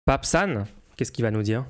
Papsan, qu'est-ce qu'il va nous dire?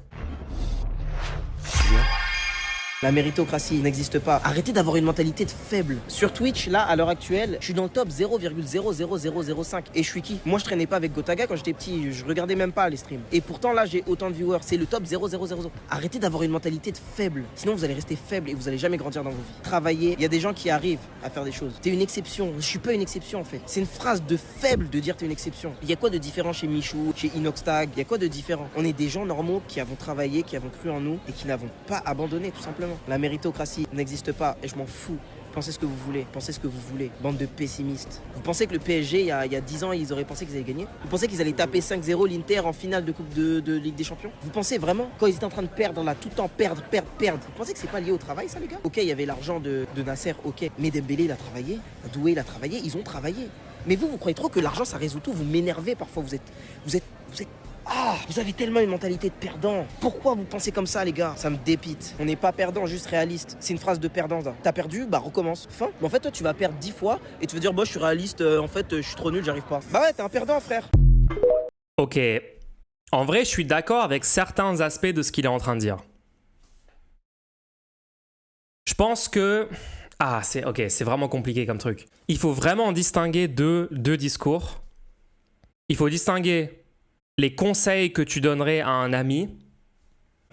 La méritocratie n'existe pas. Arrêtez d'avoir une mentalité de faible. Sur Twitch, là, à l'heure actuelle, je suis dans le top 0,00005. Et je suis qui? Moi, je traînais pas avec Gotaga quand j'étais petit. Je regardais même pas les streams. Et pourtant, là, j'ai autant de viewers. C'est le top 0,000. Arrêtez d'avoir une mentalité de faible. Sinon, vous allez rester faible et vous allez jamais grandir dans vos vies. Travaillez. Il y a des gens qui arrivent à faire des choses. T'es une exception. Je suis pas une exception, en fait. C'est une phrase de faible de dire t'es une exception. Il y a quoi de différent chez Michou, chez Inoxtag? Il y a quoi de différent? On est des gens normaux qui avons travaillé, qui avons cru en nous et qui n'avons pas abandonné, tout simplement. La méritocratie n'existe pas et je m'en fous. Pensez ce que vous voulez, pensez ce que vous voulez. Bande de pessimistes. Vous pensez que le PSG, il y a 10 ans, ils auraient pensé qu'ils allaient gagner? Vous pensez qu'ils allaient taper 5-0 l'Inter en finale de Coupe de Ligue des Champions? Vous pensez vraiment? Quand ils étaient en train de perdre là, tout le temps perdre. Vous pensez que c'est pas lié au travail, ça, les gars? Ok, il y avait l'argent de Nasser, ok. Mais Dembélé, il a travaillé. Doué, il a travaillé. Ils ont travaillé. Mais vous croyez trop que l'argent, ça résout tout. Vous m'énervez parfois. Vous êtes... Ah, vous avez tellement une mentalité de perdant. Pourquoi vous pensez comme ça, les gars? Ça me dépite. On n'est pas perdant, juste réaliste. C'est une phrase de perdant, ça. T'as perdu, bah recommence. Fin. Mais en fait, toi, tu vas perdre 10 fois et tu vas dire, bah, je suis réaliste, en fait, je suis trop nul, j'arrive pas. Bah ouais, t'es un perdant, frère. Ok. En vrai, je suis d'accord avec certains aspects de ce qu'il est en train de dire. Je pense que... Ah, c'est vraiment compliqué comme truc. Il faut vraiment distinguer deux discours. Il faut distinguer les conseils que tu donnerais à un ami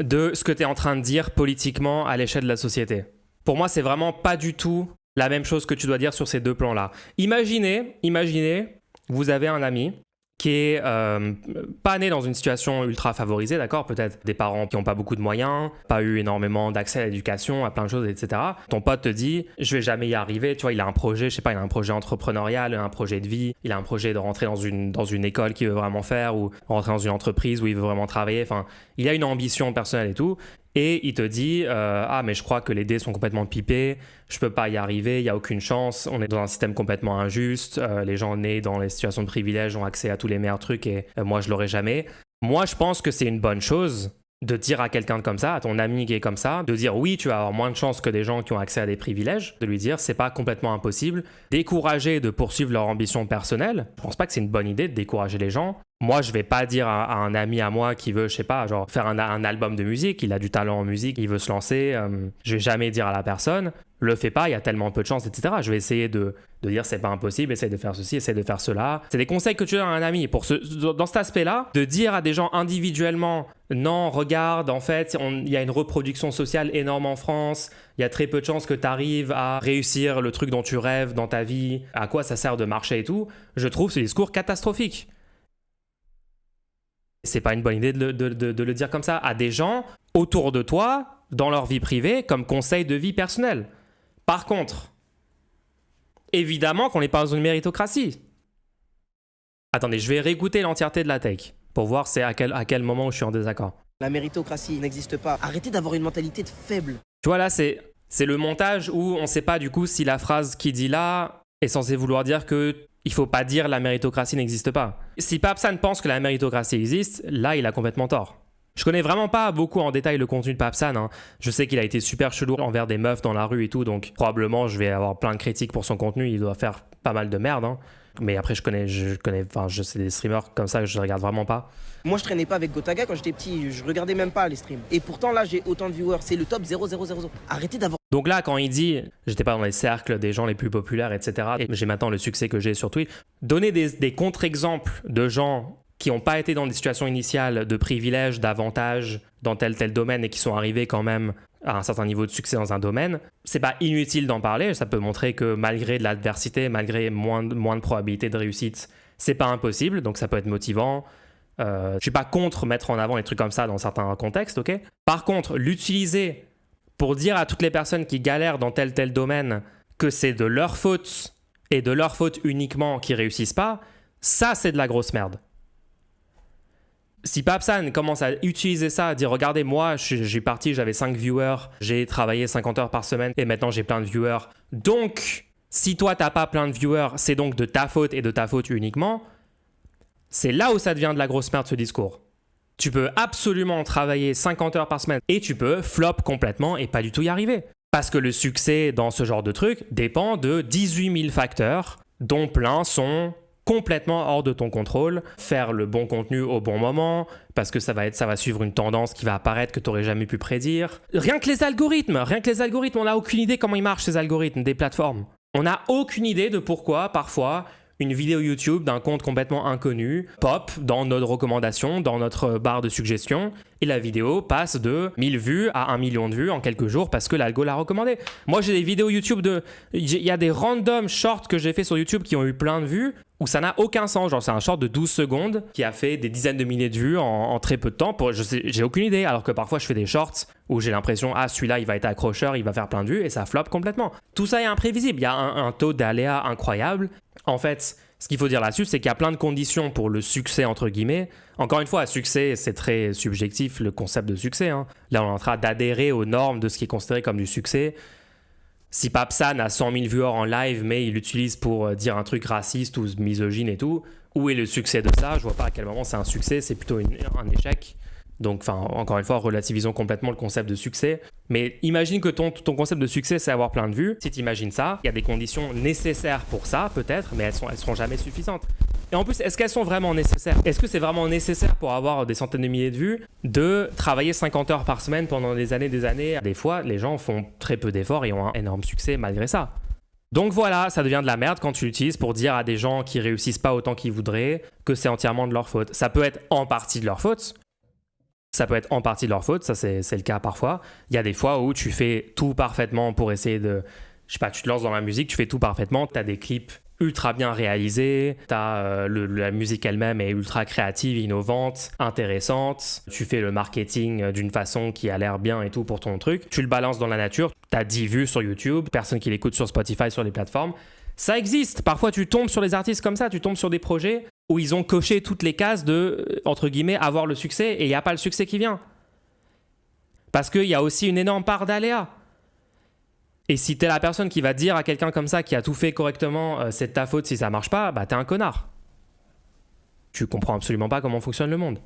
de ce que tu es en train de dire politiquement à l'échelle de la société. Pour moi, c'est vraiment pas du tout la même chose que tu dois dire sur ces deux plans-là. Imaginez, vous avez un ami qui est pas né dans une situation ultra favorisée, d'accord? Peut-être des parents qui n'ont pas beaucoup de moyens, pas eu énormément d'accès à l'éducation, à plein de choses, etc. Ton pote te dit, je vais jamais y arriver, tu vois, il a un projet, je sais pas, il a un projet entrepreneurial, un projet de vie, il a un projet de rentrer dans une école qu'il veut vraiment faire, ou rentrer dans une entreprise où il veut vraiment travailler, enfin, il a une ambition personnelle et tout. Et il te dit ah mais je crois que les dés sont complètement pipés, je peux pas y arriver, il y a aucune chance, on est dans un système complètement injuste, les gens nés dans les situations de privilège ont accès à tous les meilleurs trucs et moi je l'aurai jamais. Moi je pense que c'est une bonne chose de dire à quelqu'un comme ça, à ton ami qui est comme ça, de dire oui, tu vas avoir moins de chances que des gens qui ont accès à des privilèges, de lui dire c'est pas complètement impossible, décourager de poursuivre leur ambition personnelle. Je pense pas que c'est une bonne idée de décourager les gens. Moi, je vais pas dire à un ami à moi qui veut, je sais pas, genre faire un album de musique, il a du talent en musique, il veut se lancer, je vais jamais dire à la personne, le fais pas, il y a tellement peu de chances, etc. Je vais essayer de dire c'est pas impossible, essaye de faire ceci, essaye de faire cela. C'est des conseils que tu donnes à un ami. Dans cet aspect-là, de dire à des gens individuellement, non, regarde, en fait, il y a une reproduction sociale énorme en France, il y a très peu de chances que tu arrives à réussir le truc dont tu rêves dans ta vie, à quoi ça sert de marcher et tout, je trouve ce discours catastrophique. C'est pas une bonne idée de le dire comme ça à des gens autour de toi, dans leur vie privée, comme conseil de vie personnelle. Par contre, évidemment qu'on n'est pas dans une méritocratie. Attendez, je vais réécouter l'entièreté de la take pour voir c'est à quel moment où je suis en désaccord. La méritocratie n'existe pas. Arrêtez d'avoir une mentalité de faible. Tu vois là, c'est le montage où on sait pas du coup si la phrase qu'il dit là est censée vouloir dire que il faut pas dire la méritocratie n'existe pas. Si Papsan pense que la méritocratie existe, là il a complètement tort. Je connais vraiment pas beaucoup en détail le contenu de Papsan, hein. Je sais qu'il a été super chelou envers des meufs dans la rue et tout, donc probablement je vais avoir plein de critiques pour son contenu, il doit faire pas mal de merde, hein. Mais après je sais des streamers comme ça que je regarde vraiment pas. Moi je traînais pas avec Gotaga quand j'étais petit, je regardais même pas les streams. Et pourtant là j'ai autant de viewers, c'est le top 0,000. Arrêtez d'avoir... Donc là quand il dit j'étais pas dans les cercles des gens les plus populaires, etc. Et j'ai maintenant le succès que j'ai sur Twitch, donner des contre-exemples de gens qui n'ont pas été dans des situations initiales de privilèges, d'avantages dans tel domaine et qui sont arrivés quand même à un certain niveau de succès dans un domaine, c'est pas inutile d'en parler, ça peut montrer que malgré de l'adversité, malgré moins de probabilités de réussite, c'est pas impossible, donc ça peut être motivant. Je suis pas contre mettre en avant des trucs comme ça dans certains contextes, ok? Par contre, l'utiliser pour dire à toutes les personnes qui galèrent dans tel domaine que c'est de leur faute et de leur faute uniquement qu'ils réussissent pas, ça c'est de la grosse merde. Si Papsan commence à utiliser ça, à dire regardez moi j'ai parti, j'avais 5 viewers, j'ai travaillé 50 heures par semaine et maintenant j'ai plein de viewers. Donc si toi t'as pas plein de viewers, c'est donc de ta faute et de ta faute uniquement. C'est là où ça devient de la grosse merde ce discours. Tu peux absolument travailler 50 heures par semaine et tu peux flop complètement et pas du tout y arriver. Parce que le succès dans ce genre de truc dépend de 18 000 facteurs dont plein sont complètement hors de ton contrôle, faire le bon contenu au bon moment, parce que ça va suivre une tendance qui va apparaître que tu n'aurais jamais pu prédire. Rien que les algorithmes, on n'a aucune idée comment ils marchent ces algorithmes des plateformes. On n'a aucune idée de pourquoi, parfois, une vidéo YouTube d'un compte complètement inconnu pop dans notre recommandation, dans notre barre de suggestions, et la vidéo passe de 1000 vues à 1 million de vues en quelques jours parce que l'algo l'a recommandé. Moi, j'ai des vidéos YouTube il y a des random shorts que j'ai fait sur YouTube qui ont eu plein de vues où ça n'a aucun sens. Genre, c'est un short de 12 secondes qui a fait des dizaines de milliers de vues en très peu de temps. J'ai aucune idée. Alors que parfois, je fais des shorts où j'ai l'impression, celui-là, il va être accrocheur, il va faire plein de vues et ça floppe complètement. Tout ça est imprévisible. Il y a un taux d'aléa incroyable. En fait, ce qu'il faut dire là-dessus, c'est qu'il y a plein de conditions pour le succès, entre guillemets. Encore une fois, succès, c'est très subjectif, le concept de succès. Là, on est en train d'adhérer aux normes de ce qui est considéré comme du succès. Si Papsan a 100 000 viewers en live, mais il l'utilise pour dire un truc raciste ou misogyne et tout, où est le succès de ça? Je vois pas à quel moment c'est un succès, c'est plutôt un échec. Donc, encore une fois, relativisons complètement le concept de succès. Mais imagine que ton concept de succès, c'est avoir plein de vues. Si tu imagines ça, il y a des conditions nécessaires pour ça, peut-être, mais elles seront jamais suffisantes. Et en plus, est-ce qu'elles sont vraiment nécessaires? Est-ce que c'est vraiment nécessaire pour avoir des centaines de milliers de vues de travailler 50 heures par semaine pendant des années? Des fois, les gens font très peu d'efforts et ont un énorme succès malgré ça. Donc voilà, ça devient de la merde quand tu l'utilises pour dire à des gens qui réussissent pas autant qu'ils voudraient que c'est entièrement de leur faute. Ça peut être en partie de leur faute. Ça c'est le cas parfois. Il y a des fois où tu fais tout parfaitement pour essayer de... Je sais pas, tu te lances dans la musique, tu fais tout parfaitement, tu as des clips ultra bien réalisés, la musique elle-même est ultra créative, innovante, intéressante, tu fais le marketing d'une façon qui a l'air bien et tout pour ton truc, tu le balances dans la nature, tu as 10 vues sur YouTube, personne qui l'écoute sur Spotify, sur les plateformes. Ça existe. Parfois, tu tombes sur les artistes comme ça, tu tombes sur des projets où ils ont coché toutes les cases de, entre guillemets, avoir le succès et il n'y a pas le succès qui vient. Parce qu'il y a aussi une énorme part d'aléa. Et si t'es la personne qui va dire à quelqu'un comme ça qui a tout fait correctement, c'est de ta faute si ça marche pas, bah t'es un connard. Tu comprends absolument pas comment fonctionne le monde.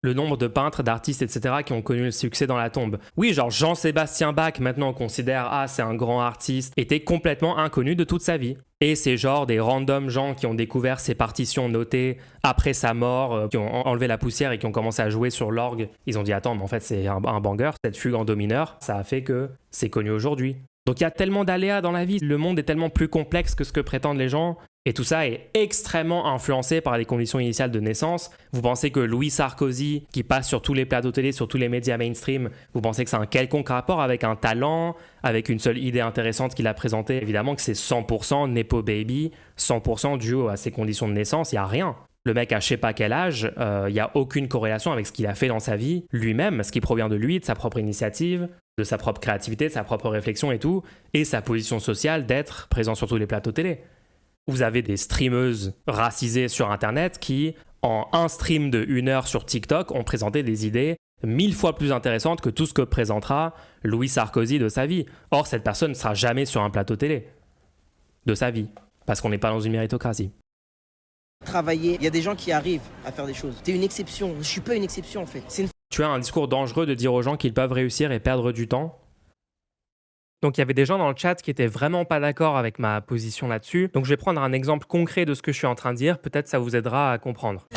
Le nombre de peintres, d'artistes, etc. qui ont connu le succès dans la tombe. Oui, genre Jean-Sébastien Bach, maintenant on considère, c'est un grand artiste, était complètement inconnu de toute sa vie. Et c'est genre des random gens qui ont découvert ses partitions notées après sa mort, qui ont enlevé la poussière et qui ont commencé à jouer sur l'orgue. Ils ont dit, attends, mais en fait c'est un banger, cette fugue en do mineur, ça a fait que c'est connu aujourd'hui. Donc il y a tellement d'aléas dans la vie, le monde est tellement plus complexe que ce que prétendent les gens. Et tout ça est extrêmement influencé par les conditions initiales de naissance. Vous pensez que Louis Sarkozy, qui passe sur tous les plateaux télé, sur tous les médias mainstream, vous pensez que c'est un quelconque rapport avec un talent, avec une seule idée intéressante qu'il a présentée? Évidemment que c'est 100% Nepo Baby, 100% dû à ses conditions de naissance, il n'y a rien. Le mec a je sais pas quel âge, il n'y a aucune corrélation avec ce qu'il a fait dans sa vie, lui-même, ce qui provient de lui, de sa propre initiative, de sa propre créativité, de sa propre réflexion et tout, et sa position sociale d'être présent sur tous les plateaux télé. Vous avez des streameuses racisées sur Internet qui, en un stream de 1 heure sur TikTok, ont présenté des idées 1000 fois plus intéressantes que tout ce que présentera Louis Sarkozy de sa vie. Or, cette personne ne sera jamais sur un plateau télé de sa vie, parce qu'on n'est pas dans une méritocratie. Travailler, il y a des gens qui arrivent à faire des choses. T'es une exception, je suis pas une exception en fait. Tu as un discours dangereux de dire aux gens qu'ils peuvent réussir et perdre du temps. Donc il y avait des gens dans le chat qui étaient vraiment pas d'accord avec ma position là-dessus. Donc je vais prendre un exemple concret de ce que je suis en train de dire. Peut-être ça vous aidera à comprendre.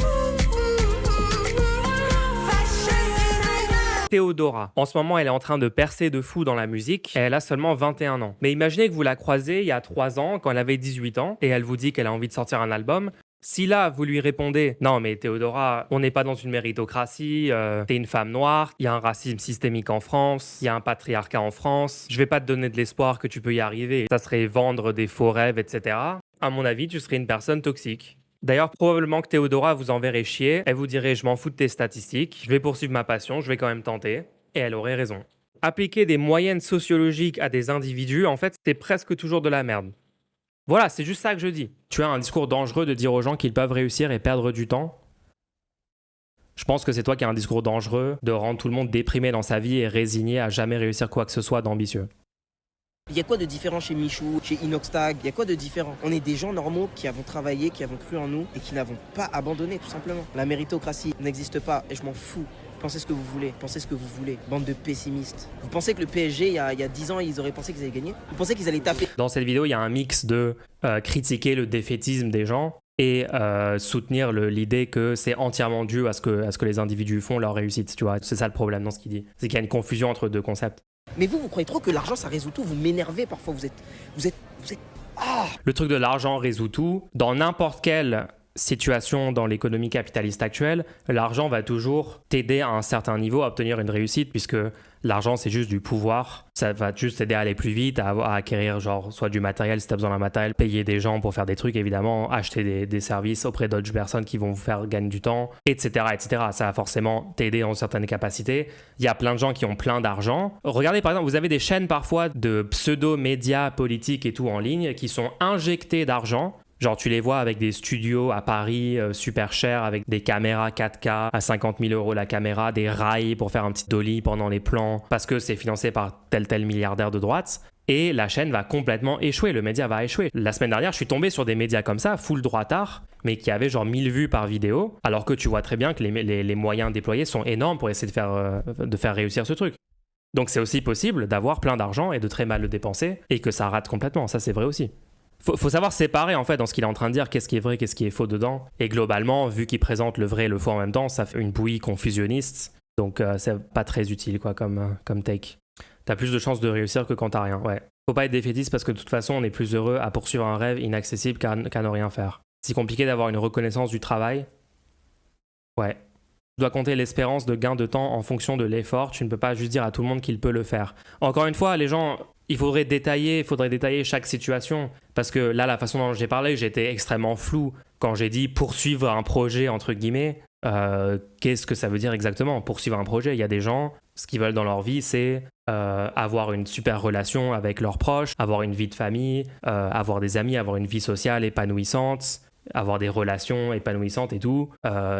Théodora. En ce moment, elle est en train de percer de fou dans la musique. Elle a seulement 21 ans. Mais imaginez que vous la croisez il y a 3 ans, quand elle avait 18 ans, et elle vous dit qu'elle a envie de sortir un album. Si là, vous lui répondez « Non mais Théodora, on n'est pas dans une méritocratie, t'es une femme noire, il y a un racisme systémique en France, il y a un patriarcat en France, je vais pas te donner de l'espoir que tu peux y arriver, ça serait vendre des faux rêves, etc. » À mon avis, tu serais une personne toxique. D'ailleurs, probablement que Théodora vous enverrait chier, elle vous dirait « Je m'en fous de tes statistiques, je vais poursuivre ma passion, je vais quand même tenter. » Et elle aurait raison. Appliquer des moyennes sociologiques à des individus, en fait, c'est presque toujours de la merde. Voilà, c'est juste ça que je dis. Tu as un discours dangereux de dire aux gens qu'ils peuvent réussir et perdre du temps. Je pense que c'est toi qui as un discours dangereux de rendre tout le monde déprimé dans sa vie et résigné à jamais réussir quoi que ce soit d'ambitieux. Il y a quoi de différent chez Michou, chez Inoxtag? Il y a quoi de différent? On est des gens normaux qui avons travaillé, qui avons cru en nous et qui n'avons pas abandonné tout simplement. La méritocratie n'existe pas et je m'en fous. Pensez ce que vous voulez, pensez ce que vous voulez, bande de pessimistes. Vous pensez que le PSG, il y a 10 ans, ils auraient pensé qu'ils allaient gagner? Vous pensez qu'ils allaient taper? Dans cette vidéo, il y a un mix de critiquer le défaitisme des gens et soutenir l'idée que c'est entièrement dû à ce que les individus font, leur réussite, tu vois. C'est ça le problème dans ce qu'il dit. C'est qu'il y a une confusion entre deux concepts. Mais vous croyez trop que l'argent, ça résout tout. Vous m'énervez parfois. Vous êtes... Ah! Le truc de l'argent résout tout. Dans n'importe quelle situation dans l'économie capitaliste actuelle, l'argent va toujours t'aider à un certain niveau à obtenir une réussite, puisque l'argent, c'est juste du pouvoir. Ça va juste t'aider à aller plus vite, à acquérir genre soit du matériel si tu as besoin d'un matériel, payer des gens pour faire des trucs, évidemment, acheter des services auprès d'autres personnes qui vont vous faire gagner du temps, etc., etc. Ça va forcément t'aider dans certaines capacités. Il y a plein de gens qui ont plein d'argent. Regardez, par exemple, vous avez des chaînes parfois de pseudo-médias politiques et tout en ligne qui sont injectés d'argent. Genre, tu les vois avec des studios à Paris super chers, avec des caméras 4K à 50 000 € la caméra, des rails pour faire un petit dolly pendant les plans, parce que c'est financé par tel milliardaire de droite. Et la chaîne va complètement échouer, le média va échouer. La semaine dernière, je suis tombé sur des médias comme ça, full droitard, mais qui avaient genre 1000 vues par vidéo, alors que tu vois très bien que les moyens déployés sont énormes pour essayer de faire réussir ce truc. Donc c'est aussi possible d'avoir plein d'argent et de très mal le dépenser, et que ça rate complètement, ça c'est vrai aussi. Faut savoir séparer en fait dans ce qu'il est en train de dire, qu'est-ce qui est vrai, qu'est-ce qui est faux dedans. Et globalement, vu qu'il présente le vrai et le faux en même temps, ça fait une bouillie confusionniste. Donc c'est pas très utile quoi comme take. T'as plus de chances de réussir que quand t'as rien, ouais. Faut pas être défaitiste parce que de toute façon, on est plus heureux à poursuivre un rêve inaccessible qu'à ne rien faire. C'est compliqué d'avoir une reconnaissance du travail. Ouais. Tu dois compter l'espérance de gain de temps en fonction de l'effort. Tu ne peux pas juste dire à tout le monde qu'il peut le faire. Encore une fois, les gens... Il faudrait détailler chaque situation. Parce que là, la façon dont j'ai parlé, j'étais extrêmement flou. Quand j'ai dit poursuivre un projet, entre guillemets, qu'est-ce que ça veut dire exactement? Poursuivre un projet, il y a des gens, ce qu'ils veulent dans leur vie, c'est avoir une super relation avec leurs proches, avoir une vie de famille, avoir des amis, avoir une vie sociale épanouissante, avoir des relations épanouissantes et tout.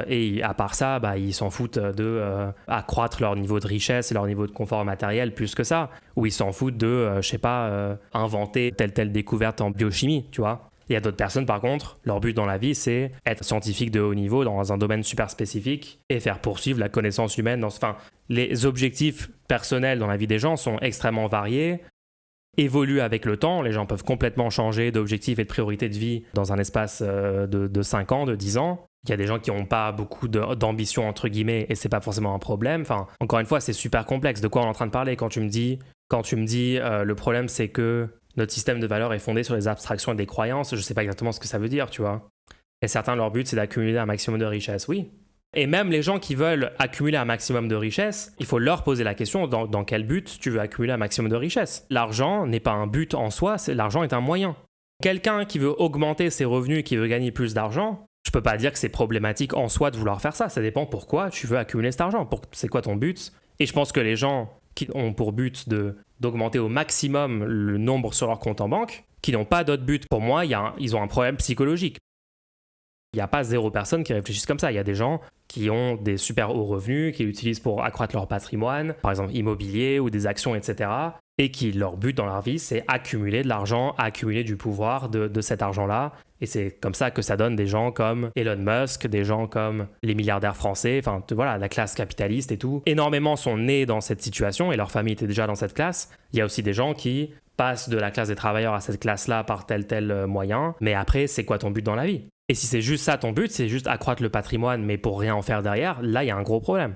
Et à part ça, ils s'en foutent de accroître leur niveau de richesse et leur niveau de confort matériel plus que ça. Ou ils s'en foutent de, inventer telle découverte en biochimie, tu vois. Il y a d'autres personnes, par contre, leur but dans la vie, c'est être scientifique de haut niveau dans un domaine super spécifique et faire poursuivre la connaissance humaine. Les objectifs personnels dans la vie des gens sont extrêmement variés, évoluent avec le temps. Les gens peuvent complètement changer d'objectifs et de priorités de vie dans un espace de 5 ans, de 10 ans. Il y a des gens qui n'ont pas beaucoup d'ambition, entre guillemets, et c'est pas forcément un problème. Enfin, encore une fois, c'est super complexe. De quoi on est en train de parler quand tu me dis le problème, c'est que notre système de valeurs est fondé sur les abstractions et des croyances. Je sais pas exactement ce que ça veut dire, tu vois. Et certains, leur but, c'est d'accumuler un maximum de richesse. Oui. Et même les gens qui veulent accumuler un maximum de richesse, il faut leur poser la question dans quel but tu veux accumuler un maximum de richesse. L'argent n'est pas un but en soi, l'argent est un moyen. Quelqu'un qui veut augmenter ses revenus et qui veut gagner plus d'argent, je peux pas dire que c'est problématique en soi de vouloir faire ça. Ça dépend pourquoi tu veux accumuler cet argent. C'est quoi ton but? Et je pense que les gens qui ont pour but d'augmenter au maximum le nombre sur leur compte en banque, qui n'ont pas d'autre but, pour moi, ils ont un problème psychologique. Il n'y a pas 0 personnes qui réfléchissent comme ça. Il y a des gens qui ont des super hauts revenus, qui l'utilisent pour accroître leur patrimoine, par exemple immobilier ou des actions, etc. Et qui, leur but dans leur vie, c'est accumuler de l'argent, accumuler du pouvoir de cet argent-là. Et c'est comme ça que ça donne des gens comme Elon Musk, des gens comme les milliardaires français, enfin voilà, la classe capitaliste et tout. Énormément sont nés dans cette situation et leur famille était déjà dans cette classe. Il y a aussi des gens qui passent de la classe des travailleurs à cette classe-là par tel moyen. Mais après, c'est quoi ton but dans la vie? Et si c'est juste ça ton but, c'est juste accroître le patrimoine, mais pour rien en faire derrière, là, il y a un gros problème.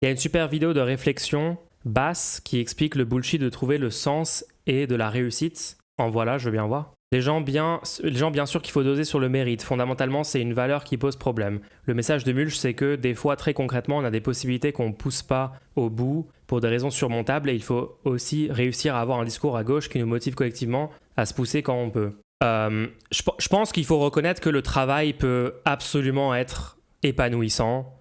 Il y a une super vidéo de réflexion basse qui explique le bullshit de trouver le sens et de la réussite. En voilà, je veux bien voir. Les gens bien sûr qu'il faut doser sur le mérite. Fondamentalement, c'est une valeur qui pose problème. Le message de Mulch, c'est que des fois, très concrètement, on a des possibilités qu'on ne pousse pas au bout pour des raisons surmontables et il faut aussi réussir à avoir un discours à gauche qui nous motive collectivement à se pousser quand on peut. Je pense qu'il faut reconnaître que le travail peut absolument être épanouissant.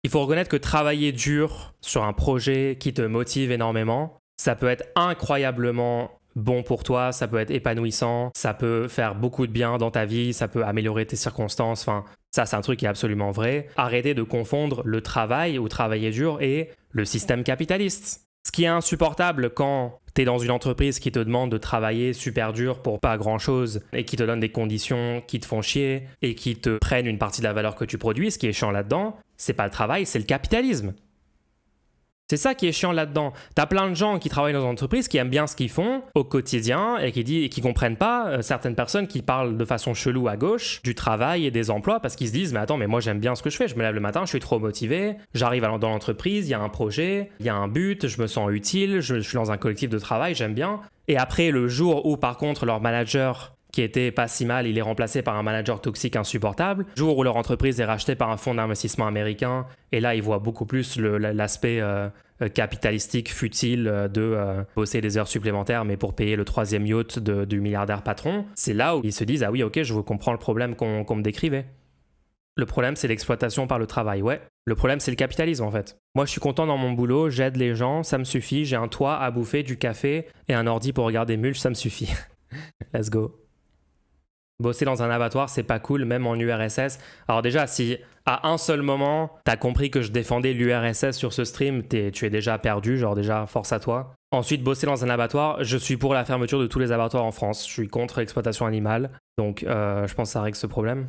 Il faut reconnaître que travailler dur sur un projet qui te motive énormément, ça peut être incroyablement bon pour toi, ça peut être épanouissant, ça peut faire beaucoup de bien dans ta vie, ça peut améliorer tes circonstances, enfin, ça c'est un truc qui est absolument vrai. Arrêtez de confondre le travail ou travailler dur et le système capitaliste. Ce qui est insupportable quand t'es dans une entreprise qui te demande de travailler super dur pour pas grand chose et qui te donne des conditions qui te font chier et qui te prennent une partie de la valeur que tu produis, ce qui est chiant là-dedans, c'est pas le travail, c'est le capitalisme. C'est ça qui est chiant là-dedans. T'as plein de gens qui travaillent dans une entreprise qui aiment bien ce qu'ils font au quotidien et qui comprennent pas certaines personnes qui parlent de façon chelou à gauche du travail et des emplois parce qu'ils se disent mais attends, mais moi j'aime bien ce que je fais, je me lève le matin, je suis trop motivé, j'arrive dans l'entreprise, il y a un projet, il y a un but, je me sens utile, je suis dans un collectif de travail, j'aime bien. Et après le jour où par contre leur manager qui était pas si mal, il est remplacé par un manager toxique insupportable. Le jour où leur entreprise est rachetée par un fonds d'investissement américain, et là, ils voient beaucoup plus l'aspect capitalistique futile de bosser des heures supplémentaires, mais pour payer le 3e yacht du milliardaire patron. C'est là où ils se disent « Ah oui, ok, je comprends le problème qu'on me décrivait. » Le problème, c'est l'exploitation par le travail, ouais. Le problème, c'est le capitalisme, en fait. Moi, je suis content dans mon boulot, j'aide les gens, ça me suffit, j'ai un toit à bouffer, du café et un ordi pour regarder Mulch, ça me suffit. Let's go. Bosser dans un abattoir, c'est pas cool, même en URSS. Alors déjà, si à un seul moment, t'as compris que je défendais l'URSS sur ce stream, tu es déjà perdu, genre déjà, force à toi. Ensuite, bosser dans un abattoir, je suis pour la fermeture de tous les abattoirs en France. Je suis contre l'exploitation animale, donc je pense que ça règle ce problème.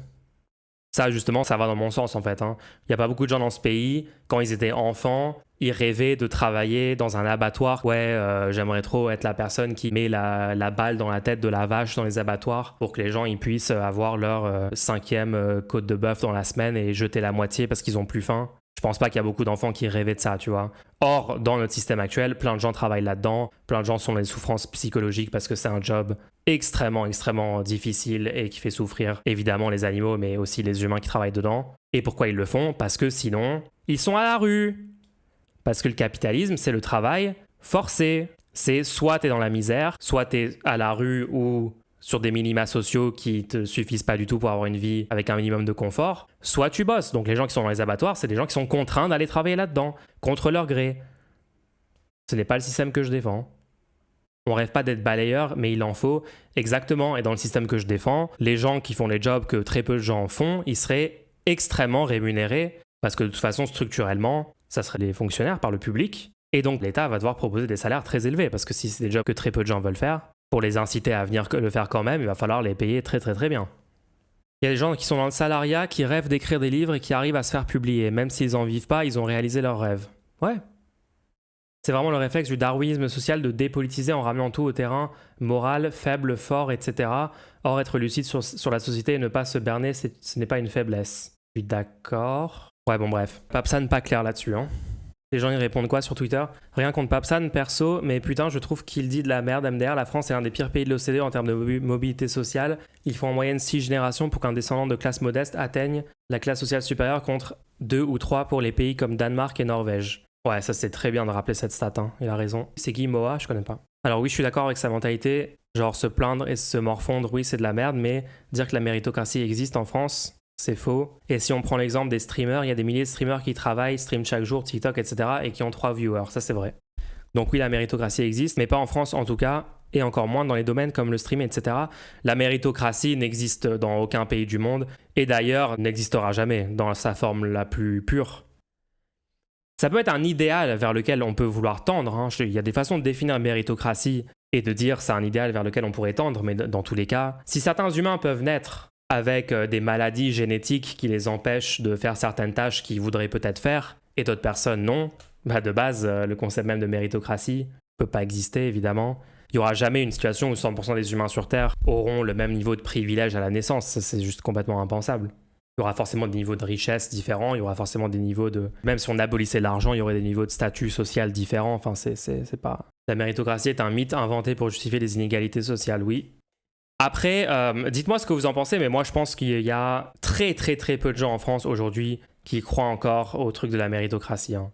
Ça, justement, ça va dans mon sens, en fait. Il n'y a pas beaucoup de gens dans ce pays, quand ils étaient enfants, ils rêvaient de travailler dans un abattoir. Ouais, j'aimerais trop être la personne qui met la balle dans la tête de la vache dans les abattoirs pour que les gens ils puissent avoir leur 5e côte de bœuf dans la semaine et jeter la moitié parce qu'ils ont plus faim. Je pense pas qu'il y a beaucoup d'enfants qui rêvaient de ça, tu vois. Or, dans notre système actuel, plein de gens travaillent là-dedans, plein de gens sont dans des souffrances psychologiques parce que c'est un job extrêmement, extrêmement difficile et qui fait souffrir évidemment les animaux, mais aussi les humains qui travaillent dedans. Et pourquoi ils le font? Parce que sinon, ils sont à la rue. Parce que le capitalisme, c'est le travail forcé. C'est soit t'es dans la misère, soit t'es à la rue ou sur des minima sociaux qui te suffisent pas du tout pour avoir une vie avec un minimum de confort, soit tu bosses. Donc les gens qui sont dans les abattoirs, c'est des gens qui sont contraints d'aller travailler là-dedans, contre leur gré. Ce n'est pas le système que je défends. On rêve pas d'être balayeur, mais il en faut exactement. Et dans le système que je défends, les gens qui font les jobs que très peu de gens font, ils seraient extrêmement rémunérés parce que de toute façon, structurellement, ça serait des fonctionnaires par le public. Et donc l'État va devoir proposer des salaires très élevés parce que si c'est des jobs que très peu de gens veulent faire, pour les inciter à venir le faire quand même, il va falloir les payer très très très bien. Il y a des gens qui sont dans le salariat, qui rêvent d'écrire des livres et qui arrivent à se faire publier. Même s'ils n'en vivent pas, ils ont réalisé leurs rêves. Ouais. C'est vraiment le réflexe du darwinisme social de dépolitiser en ramenant tout au terrain moral, faible, fort, etc. Or, être lucide sur la société et ne pas se berner, ce n'est pas une faiblesse. Je suis d'accord. Ouais, bon bref. Papsan pas clair là-dessus, hein. Les gens ils répondent quoi sur Twitter? Rien contre Papsan, perso, mais putain, je trouve qu'il dit de la merde. MDR, la France est un des pires pays de l'OCDE en termes de mobilité sociale. Il faut en moyenne 6 générations pour qu'un descendant de classe modeste atteigne la classe sociale supérieure contre 2 ou 3 pour les pays comme Danemark et Norvège. Ouais, ça c'est très bien de rappeler cette stat, hein. Il a raison. C'est qui Moa? Je connais pas. Alors oui, je suis d'accord avec sa mentalité. Genre se plaindre et se morfondre, oui, c'est de la merde, mais dire que la méritocratie existe en France, c'est faux. Et si on prend l'exemple des streamers, il y a des milliers de streamers qui travaillent, streament chaque jour, TikTok, etc. et qui ont 3 viewers. Ça, c'est vrai. Donc oui, la méritocratie existe, mais pas en France en tout cas, et encore moins dans les domaines comme le stream, etc. La méritocratie n'existe dans aucun pays du monde, et d'ailleurs n'existera jamais dans sa forme la plus pure. Ça peut être un idéal vers lequel on peut vouloir tendre, hein. Il y a des façons de définir la méritocratie et de dire c'est un idéal vers lequel on pourrait tendre, mais dans tous les cas, si certains humains peuvent naître avec des maladies génétiques qui les empêchent de faire certaines tâches qu'ils voudraient peut-être faire, et d'autres personnes non, bah de base, le concept même de méritocratie ne peut pas exister, évidemment. Il n'y aura jamais une situation où 100% des humains sur Terre auront le même niveau de privilège à la naissance. Ça, c'est juste complètement impensable. Il y aura forcément des niveaux de richesse différents, il y aura forcément des niveaux de... Même si on abolissait l'argent, il y aurait des niveaux de statut social différents. Enfin, c'est pas... La méritocratie est un mythe inventé pour justifier les inégalités sociales, oui. Après, dites-moi ce que vous en pensez, mais moi je pense qu'il y a très très très peu de gens en France aujourd'hui qui croient encore au truc de la méritocratie, hein.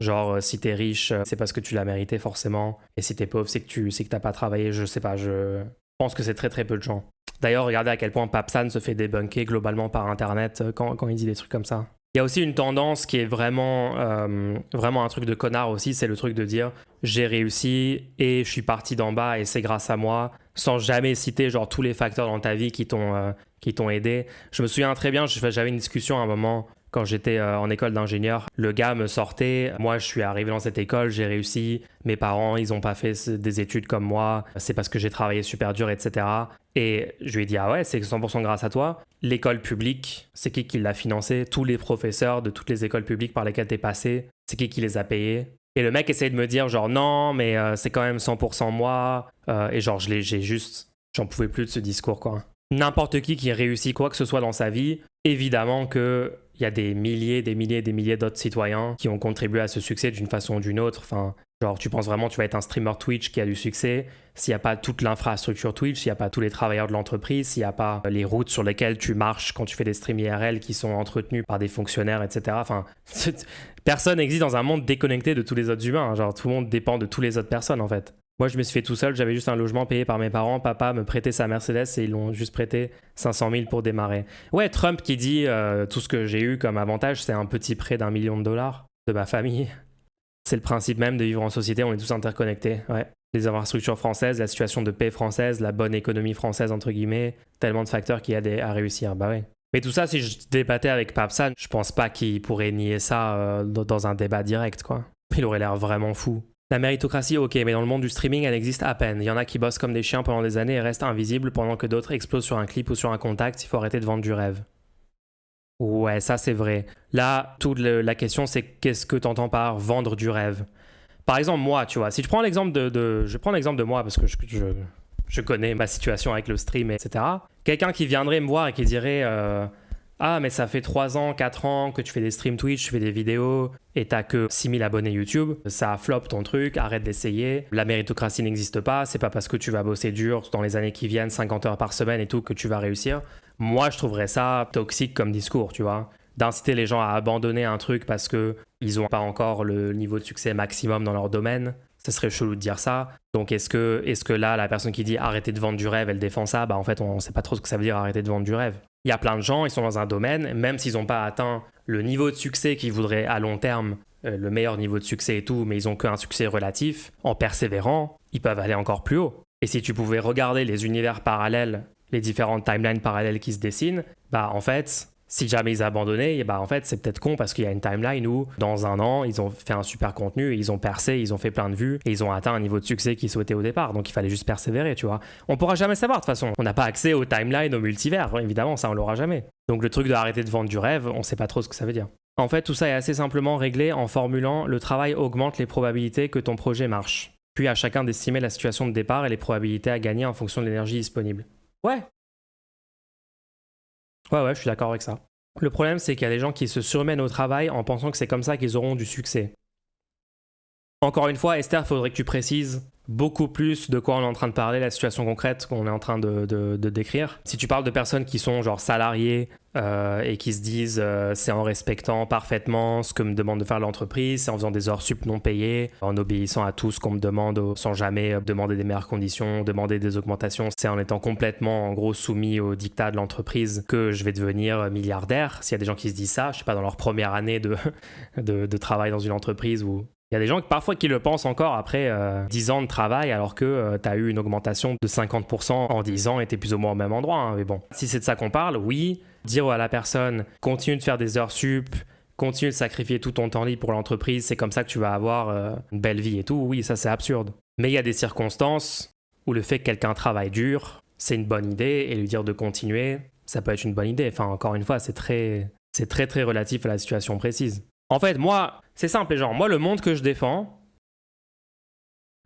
Genre, si t'es riche, c'est parce que tu l'as mérité forcément, et si t'es pauvre, c'est que t'as pas travaillé, je sais pas, je pense que c'est très très peu de gens. D'ailleurs, regardez à quel point Papsan se fait débunker globalement par Internet quand il dit des trucs comme ça. Il y a aussi une tendance qui est vraiment un truc de connard aussi, c'est le truc de dire « j'ai réussi et je suis parti d'en bas et c'est grâce à moi », sans jamais citer genre tous les facteurs dans ta vie qui t'ont aidé. Je me souviens très bien, j'avais une discussion à un moment quand j'étais en école d'ingénieur. Le gars me sortait, moi je suis arrivé dans cette école, j'ai réussi, mes parents ils ont pas fait des études comme moi, c'est parce que j'ai travaillé super dur, etc. Et je lui ai dit, ah ouais, c'est 100% grâce à toi. L'école publique, c'est qui l'a financé? Tous les professeurs de toutes les écoles publiques par lesquelles t'es passé, C'est qui les a payés? Et le mec essaye de me dire genre non, mais c'est quand même 100% moi. Et genre j'en pouvais plus de ce discours quoi. N'importe qui réussit quoi que ce soit dans sa vie, évidemment qu'il y a des milliers d'autres citoyens qui ont contribué à ce succès d'une façon ou d'une autre. Enfin, genre tu penses vraiment tu vas être un streamer Twitch qui a du succès s'il n'y a pas toute l'infrastructure Twitch, s'il n'y a pas tous les travailleurs de l'entreprise, s'il n'y a pas les routes sur lesquelles tu marches quand tu fais des streams IRL qui sont entretenus par des fonctionnaires, etc. Enfin, personne n'existe dans un monde déconnecté de tous les autres humains. Genre tout le monde dépend de toutes les autres personnes en fait. Moi, je me suis fait tout seul, j'avais juste un logement payé par mes parents. Papa me prêtait sa Mercedes et ils l'ont juste prêté 500 000 pour démarrer. Ouais, Trump qui dit tout ce que j'ai eu comme avantage, c'est un petit prêt d'1 million de dollars de ma famille. C'est le principe même de vivre en société, on est tous interconnectés. Ouais. Les infrastructures françaises, la situation de paix française, la bonne économie française, entre guillemets, tellement de facteurs qui aident à réussir. Bah ouais. Mais tout ça, si je débattais avec Papsan, je pense pas qu'il pourrait nier ça dans un débat direct, quoi. Il aurait l'air vraiment fou. La méritocratie, ok, mais dans le monde du streaming, elle existe à peine. Il y en a qui bossent comme des chiens pendant des années et restent invisibles pendant que d'autres explosent sur un clip ou sur un contact. Il faut arrêter de vendre du rêve. Ouais, ça c'est vrai. Là, toute la question c'est qu'est-ce que t'entends par vendre du rêve? Par exemple, moi, tu vois, si je prends l'exemple je prends l'exemple de moi parce que je connais ma situation avec le stream, etc. Quelqu'un qui viendrait me voir et qui dirait ah, mais ça fait 3 ans, 4 ans que tu fais des streams Twitch, tu fais des vidéos et t'as que 6000 abonnés YouTube. Ça flop ton truc, arrête d'essayer. La méritocratie n'existe pas. C'est pas parce que tu vas bosser dur dans les années qui viennent, 50 heures par semaine et tout, que tu vas réussir. Moi, je trouverais ça toxique comme discours, tu vois. D'inciter les gens à abandonner un truc parce qu'ils n'ont pas encore le niveau de succès maximum dans leur domaine. Ça serait chelou de dire ça. Donc est-ce que là, la personne qui dit arrêtez de vendre du rêve, elle défend ça? Bah en fait, on ne sait pas trop ce que ça veut dire arrêter de vendre du rêve. Il y a plein de gens, ils sont dans un domaine, même s'ils n'ont pas atteint le niveau de succès qu'ils voudraient à long terme, le meilleur niveau de succès et tout, mais ils n'ont qu'un succès relatif, en persévérant, ils peuvent aller encore plus haut. Et si tu pouvais regarder les univers parallèles, les différentes timelines parallèles qui se dessinent, bah en fait, si jamais ils abandonnaient, bah en fait c'est peut-être con parce qu'il y a une timeline où dans un an ils ont fait un super contenu, ils ont percé, ils ont fait plein de vues et ils ont atteint un niveau de succès qu'ils souhaitaient au départ, donc il fallait juste persévérer, tu vois. On pourra jamais savoir de toute façon, on n'a pas accès aux timelines, au multivers, évidemment ça on l'aura jamais. Donc le truc de arrêter de vendre du rêve, on sait pas trop ce que ça veut dire. En fait tout ça est assez simplement réglé en formulant le travail augmente les probabilités que ton projet marche, puis à chacun d'estimer la situation de départ et les probabilités à gagner en fonction de l'énergie disponible. Ouais, je suis d'accord avec ça. Le problème, c'est qu'il y a des gens qui se surmènent au travail en pensant que c'est comme ça qu'ils auront du succès. Encore une fois, Esther, il faudrait que tu précises beaucoup plus de quoi on est en train de parler, la situation concrète qu'on est en train de décrire. Si tu parles de personnes qui sont genre salariées et qui se disent c'est en respectant parfaitement ce que me demande de faire l'entreprise, c'est en faisant des heures sup non payées, en obéissant à tout ce qu'on me demande sans jamais demander des meilleures conditions, demander des augmentations, c'est en étant complètement en gros soumis aux dictats de l'entreprise que je vais devenir milliardaire. S'il y a des gens qui se disent ça, je sais pas, dans leur première année de travail dans une entreprise où il y a des gens parfois qui le pensent encore après 10 ans de travail alors que tu as eu une augmentation de 50% en 10 ans et tu es plus ou moins au même endroit. Hein. Mais bon, si c'est de ça qu'on parle, oui, dire à la personne continue de faire des heures sup, continue de sacrifier tout ton temps libre pour l'entreprise, c'est comme ça que tu vas avoir une belle vie et tout, oui, ça c'est absurde. Mais il y a des circonstances où le fait que quelqu'un travaille dur, c'est une bonne idée et lui dire de continuer, ça peut être une bonne idée. Enfin, encore une fois, c'est très relatif à la situation précise. En fait, moi, c'est simple les gens. Moi, le monde que je défends,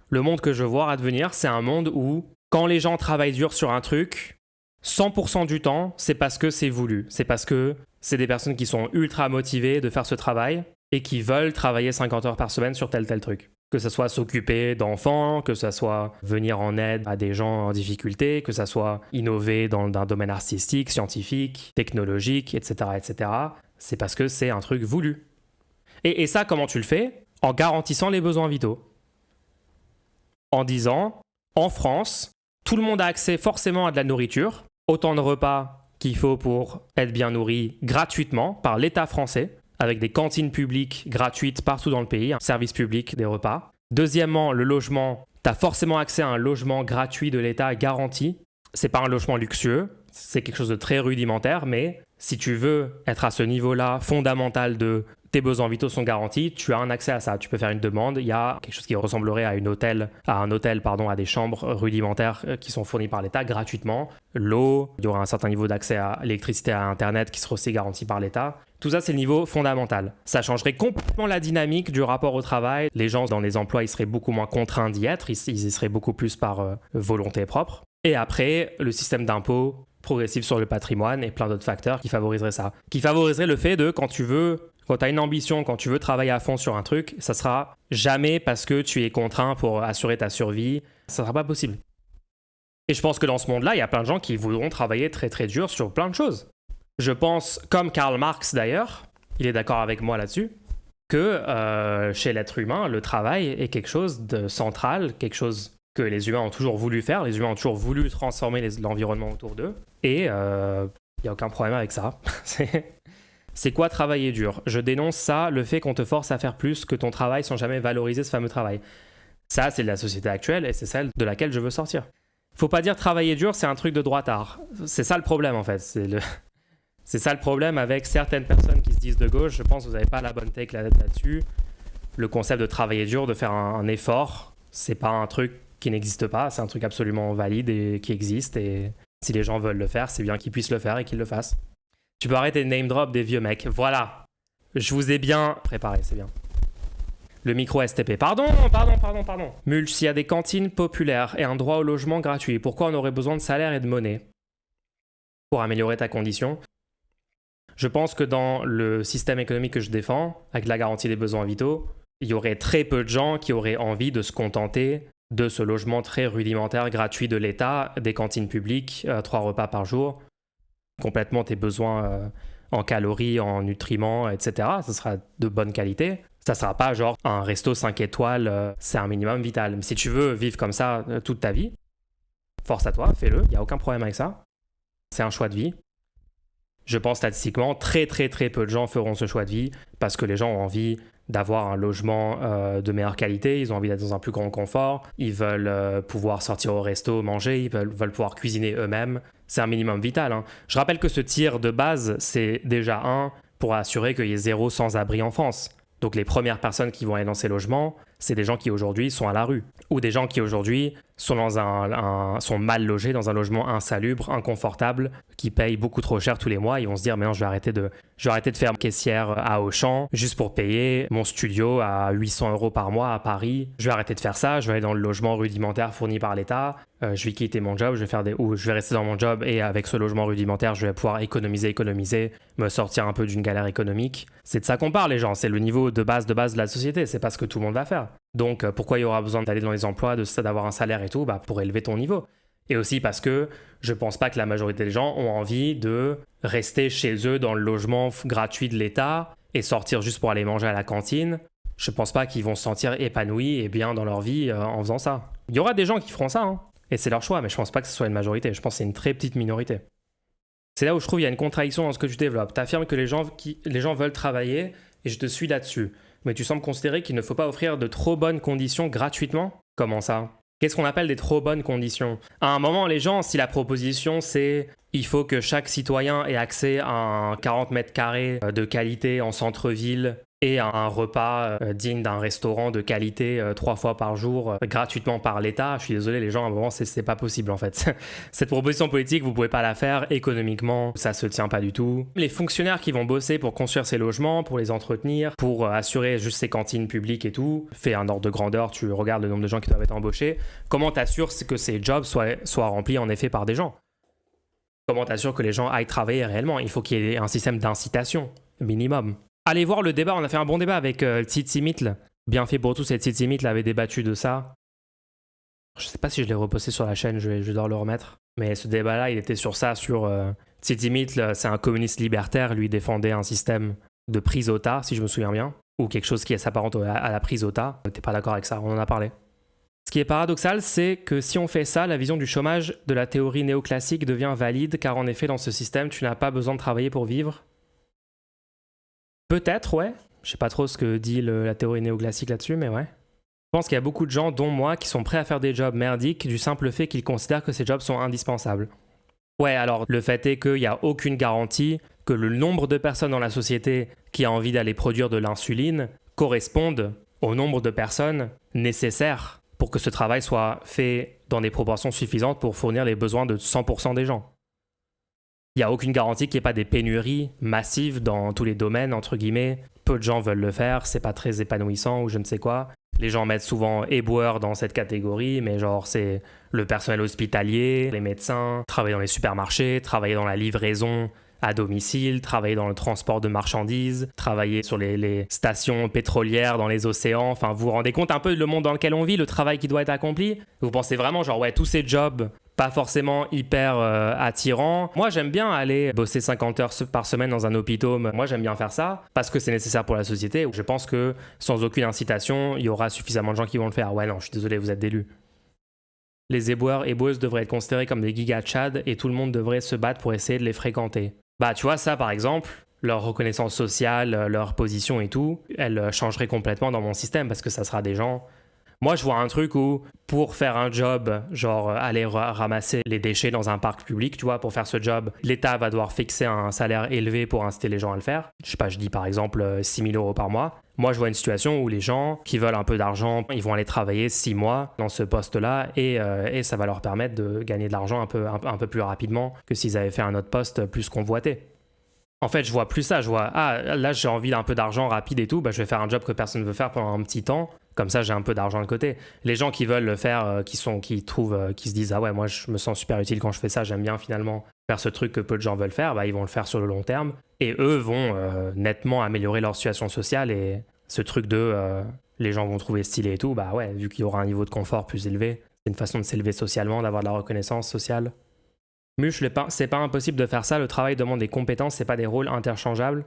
le monde que je vois advenir, c'est un monde où, quand les gens travaillent dur sur un truc, 100% du temps, c'est parce que c'est voulu. C'est parce que c'est des personnes qui sont ultra motivées de faire ce travail et qui veulent travailler 50 heures par semaine sur tel truc. Que ce soit s'occuper d'enfants, que ce soit venir en aide à des gens en difficulté, que ce soit innover dans un domaine artistique, scientifique, technologique, etc., etc. C'est parce que c'est un truc voulu. Et ça, comment tu le fais? En garantissant les besoins vitaux. En disant, en France, tout le monde a accès forcément à de la nourriture, autant de repas qu'il faut pour être bien nourri gratuitement par l'État français, avec des cantines publiques gratuites partout dans le pays, un service public des repas. Deuxièmement, le logement, tu as forcément accès à un logement gratuit de l'État garanti. C'est pas un logement luxueux, c'est quelque chose de très rudimentaire, mais si tu veux être à ce niveau-là fondamental de tes besoins vitaux sont garantis, tu as un accès à ça. Tu peux faire une demande, il y a quelque chose qui ressemblerait à un hôtel, à des chambres rudimentaires qui sont fournies par l'État gratuitement. L'eau, il y aura un certain niveau d'accès à l'électricité, à Internet qui sera aussi garanti par l'État. Tout ça, c'est le niveau fondamental. Ça changerait complètement la dynamique du rapport au travail. Les gens dans les emplois, ils seraient beaucoup moins contraints d'y être, ils y seraient beaucoup plus par volonté propre. Et après, le système d'impôt progressif sur le patrimoine et plein d'autres facteurs qui favoriseraient ça. Qui favoriseraient le fait de, quand tu as une ambition, quand tu veux travailler à fond sur un truc, ça sera jamais parce que tu es contraint pour assurer ta survie. Ça sera pas possible. Et je pense que dans ce monde-là, il y a plein de gens qui voudront travailler très très dur sur plein de choses. Je pense, comme Karl Marx d'ailleurs, il est d'accord avec moi là-dessus, que chez l'être humain, le travail est quelque chose de central, quelque chose que les humains ont toujours voulu faire. Les humains ont toujours voulu transformer l'environnement autour d'eux. Et il n'y a aucun problème avec ça. C'est quoi travailler dur? Je dénonce ça, le fait qu'on te force à faire plus que ton travail sans jamais valoriser ce fameux travail. Ça, c'est de la société actuelle et c'est celle de laquelle je veux sortir. Faut pas dire travailler dur, c'est un truc de droitard. C'est ça le problème en fait. C'est ça le problème avec certaines personnes qui se disent de gauche. Je pense que vous n'avez pas la bonne take là-dessus. Le concept de travailler dur, de faire un effort, c'est pas un truc qui n'existe pas. C'est un truc absolument valide et qui existe. Et si les gens veulent le faire, c'est bien qu'ils puissent le faire et qu'ils le fassent. Tu peux arrêter de name drop des vieux mecs. Voilà. Je vous ai bien préparé, c'est bien. Le micro STP. Pardon. Mulch, s'il y a des cantines populaires et un droit au logement gratuit, pourquoi on aurait besoin de salaire et de monnaie pour améliorer ta condition? Je pense que dans le système économique que je défends, avec la garantie des besoins vitaux, il y aurait très peu de gens qui auraient envie de se contenter de ce logement très rudimentaire, gratuit de l'État, des cantines publiques, 3 repas par jour, complètement tes besoins en calories, en nutriments, etc. Ça sera de bonne qualité. Ça sera pas genre un resto 5 étoiles, c'est un minimum vital. Mais si tu veux vivre comme ça toute ta vie, force à toi, fais-le, il n'y a aucun problème avec ça. C'est un choix de vie. Je pense statistiquement, très très très peu de gens feront ce choix de vie parce que les gens ont envie d'avoir un logement de meilleure qualité, ils ont envie d'être dans un plus grand confort, ils veulent pouvoir sortir au resto, manger, ils veulent pouvoir cuisiner eux-mêmes. C'est un minimum vital. Hein. Je rappelle que ce tir de base, c'est déjà pour assurer qu'il y ait 0 sans-abri en France. Donc les premières personnes qui vont aller dans ces logements, c'est des gens qui aujourd'hui sont à la rue. Ou des gens qui aujourd'hui sont, sont mal logés dans un logement insalubre, inconfortable, qui payent beaucoup trop cher tous les mois. Ils vont se dire, mais non, je vais arrêter de faire caissière à Auchan juste pour payer mon studio à 800 € par mois à Paris. Je vais arrêter de faire ça, je vais aller dans le logement rudimentaire fourni par l'État. Je vais quitter mon job, je vais rester dans mon job et avec ce logement rudimentaire, je vais pouvoir économiser, me sortir un peu d'une galère économique. C'est de ça qu'on parle, les gens. C'est le niveau de base de la société. C'est pas ce que tout le monde va faire. Donc, pourquoi il y aura besoin d'aller dans les emplois, d'avoir un salaire et tout? Pour élever ton niveau. Et aussi parce que je pense pas que la majorité des gens ont envie de rester chez eux dans le logement gratuit de l'État et sortir juste pour aller manger à la cantine. Je pense pas qu'ils vont se sentir épanouis et bien dans leur vie en faisant ça. Il y aura des gens qui feront ça, hein, et c'est leur choix, mais je pense pas que ce soit une majorité. Je pense que c'est une très petite minorité. C'est là où je trouve qu'il y a une contradiction dans ce que tu développes. Tu affirmes que les gens veulent travailler et je te suis là-dessus. Mais tu sembles considérer qu'il ne faut pas offrir de trop bonnes conditions gratuitement? Comment ça? Qu'est-ce qu'on appelle des trop bonnes conditions? À un moment, les gens, si la proposition c'est il faut que chaque citoyen ait accès à un 40 mètres carrés de qualité en centre-ville et à un repas digne d'un restaurant de qualité 3 fois par jour gratuitement par l'État, je suis désolé les gens, à un moment c'est pas possible en fait. Cette proposition politique, vous pouvez pas la faire économiquement, ça se tient pas du tout. Les fonctionnaires qui vont bosser pour construire ces logements, pour les entretenir, pour assurer juste ces cantines publiques et tout, fais un ordre de grandeur, tu regardes le nombre de gens qui doivent être embauchés, comment t'assures que ces jobs soient remplis en effet par des gens? Comment t'assures que les gens aillent travailler réellement? Il faut qu'il y ait un système d'incitation minimum. Allez voir le débat, on a fait un bon débat avec Tsitsimitl. Bien fait pour tous, et Tsitsimitl avait débattu de ça. Je sais pas si je l'ai reposté sur la chaîne, je dois le remettre. Mais ce débat-là, il était sur ça, sur Tsitsimitl, c'est un communiste libertaire, lui défendait un système de prise au tas, si je me souviens bien, ou quelque chose qui s'apparente à la prise au tas. On n'était pas d'accord avec ça, on en a parlé. Ce qui est paradoxal, c'est que si on fait ça, la vision du chômage de la théorie néoclassique devient valide, car en effet, dans ce système, tu n'as pas besoin de travailler pour vivre. Peut-être, ouais. Je sais pas trop ce que dit la théorie néoclassique là-dessus, mais ouais. Je pense qu'il y a beaucoup de gens, dont moi, qui sont prêts à faire des jobs merdiques du simple fait qu'ils considèrent que ces jobs sont indispensables. Ouais, alors le fait est qu'il n'y a aucune garantie que le nombre de personnes dans la société qui a envie d'aller produire de l'insuline corresponde au nombre de personnes nécessaires pour que ce travail soit fait dans des proportions suffisantes pour fournir les besoins de 100% des gens. Il n'y a aucune garantie qu'il n'y ait pas des pénuries massives dans tous les domaines, entre guillemets. Peu de gens veulent le faire, c'est pas très épanouissant ou je ne sais quoi. Les gens mettent souvent éboueurs dans cette catégorie, mais genre c'est le personnel hospitalier, les médecins, travailler dans les supermarchés, travailler dans la livraison à domicile, travailler dans le transport de marchandises, travailler sur les stations pétrolières dans les océans. Enfin, vous vous rendez compte un peu le monde dans lequel on vit, le travail qui doit être accompli? Vous pensez vraiment genre ouais, tous ces jobs pas forcément hyper attirants. Moi, j'aime bien aller bosser 50 heures par semaine dans un hôpital. Moi, j'aime bien faire ça parce que c'est nécessaire pour la société. Je pense que sans aucune incitation, il y aura suffisamment de gens qui vont le faire. Ouais, non, je suis désolé, vous êtes d'élus. Les éboueurs et éboueuses devraient être considérés comme des giga tchad et tout le monde devrait se battre pour essayer de les fréquenter. Bah, tu vois, ça, par exemple, leur reconnaissance sociale, leur position et tout, elle changerait complètement dans mon système parce que ça sera des gens... Moi, je vois un truc où, pour faire un job, genre aller ramasser les déchets dans un parc public, tu vois, pour faire ce job, l'État va devoir fixer un salaire élevé pour inciter les gens à le faire. Je sais pas, je dis par exemple 6 000 € par mois. Moi, je vois une situation où les gens qui veulent un peu d'argent, ils vont aller travailler 6 mois dans ce poste-là et ça va leur permettre de gagner de l'argent un peu plus rapidement que s'ils avaient fait un autre poste plus convoité. En fait, je vois plus ça, je vois, ah, là j'ai envie d'un peu d'argent rapide et tout, bah, je vais faire un job que personne ne veut faire pendant un petit temps, comme ça j'ai un peu d'argent de côté. Les gens qui veulent le faire, qui se disent, ah ouais, moi je me sens super utile quand je fais ça, j'aime bien finalement faire ce truc que peu de gens veulent faire, bah, ils vont le faire sur le long terme, et eux vont nettement améliorer leur situation sociale, et ce truc de les gens vont trouver stylé et tout, bah ouais, vu qu'il y aura un niveau de confort plus élevé, c'est une façon de s'élever socialement, d'avoir de la reconnaissance sociale. Muche, c'est pas impossible de faire ça, le travail demande des compétences, c'est pas des rôles interchangeables.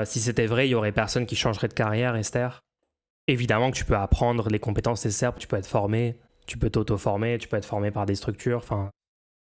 Si c'était vrai, il y aurait personne qui changerait de carrière, Esther. Évidemment que tu peux apprendre les compétences nécessaires, tu peux être formé, tu peux t'auto-former, tu peux être formé par des structures, enfin...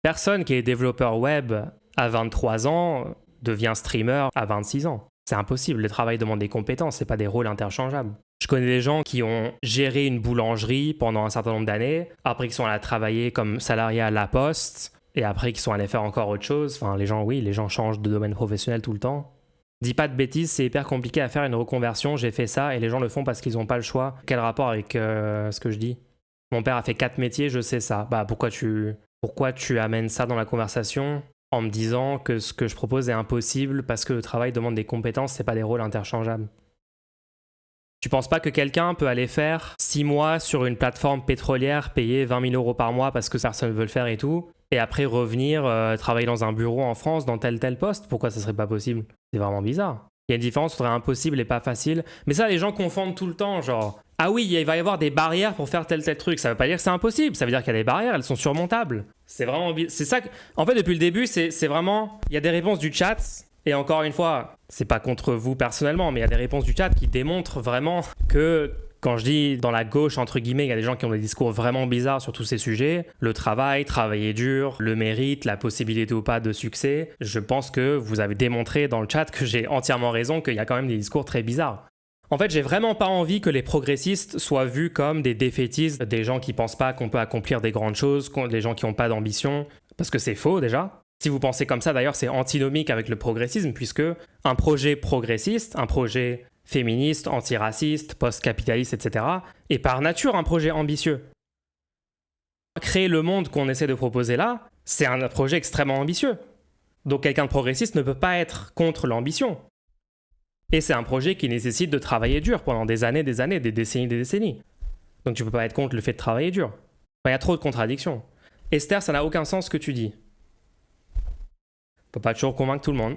Personne qui est développeur web à 23 ans devient streamer à 26 ans. C'est impossible, le travail demande des compétences, c'est pas des rôles interchangeables. Je connais des gens qui ont géré une boulangerie pendant un certain nombre d'années, après qu'ils sont allés travailler comme salariés à La Poste, et après qu'ils sont allés faire encore autre chose. Enfin, les gens changent de domaine professionnel tout le temps. Dis pas de bêtises, c'est hyper compliqué à faire une reconversion. J'ai fait ça et les gens le font parce qu'ils n'ont pas le choix. Quel rapport avec ce que je dis? Mon père a fait 4 métiers, je sais ça. Bah, pourquoi tu amènes ça dans la conversation en me disant que ce que je propose est impossible parce que le travail demande des compétences, c'est pas des rôles interchangeables? Tu penses pas que quelqu'un peut aller faire 6 mois sur une plateforme pétrolière, payer 20 000 € par mois parce que personne ne veut le faire et tout, et après revenir travailler dans un bureau en France dans tel poste? Pourquoi ça serait pas possible? C'est vraiment bizarre. Il y a une différence entre impossible et pas facile. Mais ça, les gens confondent tout le temps, genre... Ah oui, il va y avoir des barrières pour faire tel truc. Ça veut pas dire que c'est impossible, ça veut dire qu'il y a des barrières, elles sont surmontables. C'est vraiment... C'est ça que... En fait, depuis le début, c'est vraiment... Il y a des réponses du chat... Et encore une fois, c'est pas contre vous personnellement, mais il y a des réponses du chat qui démontrent vraiment que, quand je dis dans la gauche, entre guillemets, il y a des gens qui ont des discours vraiment bizarres sur tous ces sujets, le travail, travailler dur, le mérite, la possibilité ou pas de succès, je pense que vous avez démontré dans le chat que j'ai entièrement raison, qu'il y a quand même des discours très bizarres. En fait, j'ai vraiment pas envie que les progressistes soient vus comme des défaitistes, des gens qui pensent pas qu'on peut accomplir des grandes choses, des gens qui ont pas d'ambition, parce que c'est faux déjà. Si vous pensez comme ça, d'ailleurs, c'est antinomique avec le progressisme, puisque un projet progressiste, un projet féministe, antiraciste, post-capitaliste, etc., est par nature un projet ambitieux. Créer le monde qu'on essaie de proposer là, c'est un projet extrêmement ambitieux. Donc quelqu'un de progressiste ne peut pas être contre l'ambition. Et c'est un projet qui nécessite de travailler dur pendant des années, des décennies. Donc tu peux pas être contre le fait de travailler dur. Enfin, il y a trop de contradictions. Esther, ça n'a aucun sens ce que tu dis. Faut pas toujours convaincre tout le monde.